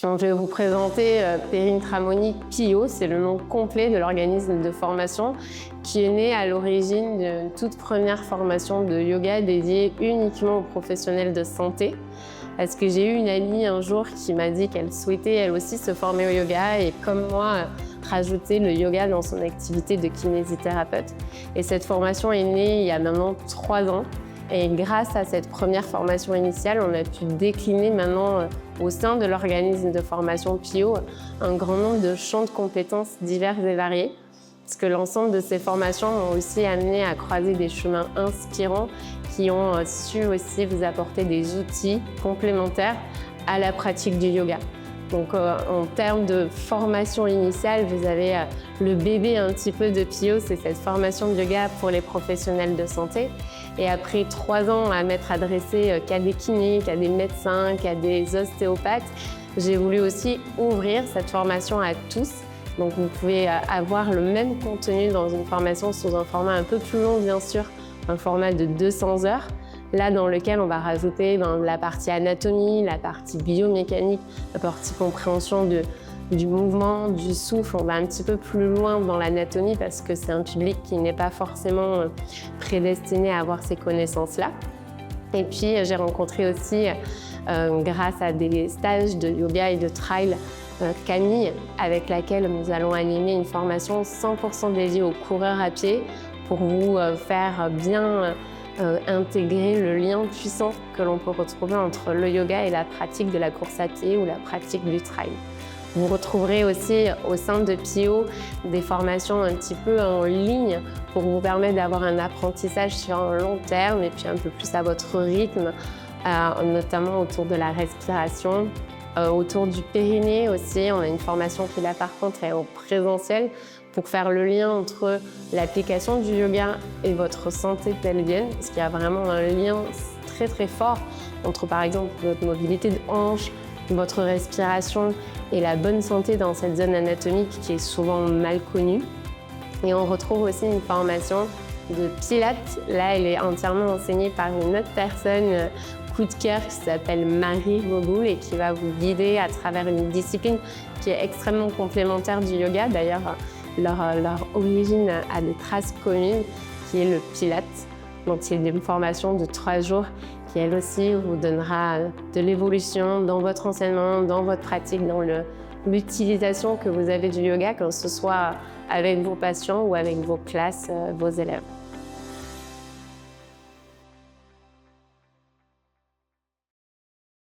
Donc, je vais vous présenter Perrine Tramoni PIO, c'est le nom complet de l'organisme de formation qui est né à l'origine d'une toute première formation de yoga dédiée uniquement aux professionnels de santé. Parce que j'ai eu une amie un jour qui m'a dit qu'elle souhaitait elle aussi se former au yoga et comme moi, rajouter le yoga dans son activité de kinésithérapeute. Et cette formation est née il y a maintenant 3 ans. Et grâce à cette première formation initiale, on a pu décliner maintenant au sein de l'organisme de formation PIO un grand nombre de champs de compétences divers et variés. Parce que l'ensemble de ces formations m'ont aussi amené à croiser des chemins inspirants qui ont su aussi vous apporter des outils complémentaires à la pratique du yoga. Donc en termes de formation initiale, vous avez le bébé un petit peu de PIO, c'est cette formation de yoga pour les professionnels de santé. Et après 3 ans à m'être adressée qu'à des kinés, qu'à des médecins, qu'à des ostéopathes, j'ai voulu aussi ouvrir cette formation à tous. Donc vous pouvez avoir le même contenu dans une formation sous un format un peu plus long bien sûr, un format de 200 heures. Là, dans lequel on va rajouter la partie anatomie, la partie biomécanique, la partie compréhension du mouvement, du souffle. On va un petit peu plus loin dans l'anatomie parce que c'est un public qui n'est pas forcément prédestiné à avoir ces connaissances-là. Et puis, j'ai rencontré aussi, grâce à des stages de yoga et de trail, Camille, avec laquelle nous allons animer une formation 100% dédiée aux coureurs à pied pour vous faire bien intégrer le lien puissant que l'on peut retrouver entre le yoga et la pratique de la course à pied ou la pratique du trail. Vous retrouverez aussi au sein de PIO des formations un petit peu en ligne pour vous permettre d'avoir un apprentissage sur un long terme et puis un peu plus à votre rythme, notamment autour de la respiration. Autour du périnée aussi, on a une formation qui là par contre est en présentiel pour faire le lien entre l'application du yoga et votre santé pelvienne, parce qu'il y a vraiment un lien très très fort entre par exemple votre mobilité de hanche, votre respiration et la bonne santé dans cette zone anatomique qui est souvent mal connue. Et on retrouve aussi une formation de pilates. Là, elle est entièrement enseignée par une autre personne coup de cœur qui s'appelle Marie Rogoul et qui va vous guider à travers une discipline qui est extrêmement complémentaire du yoga. D'ailleurs, leur origine a des traces communes, qui est le Pilates. Donc, c'est une formation de 3 jours qui, elle aussi, vous donnera de l'évolution dans votre enseignement, dans votre pratique, dans l'utilisation que vous avez du yoga, que ce soit avec vos patients ou avec vos classes, vos élèves.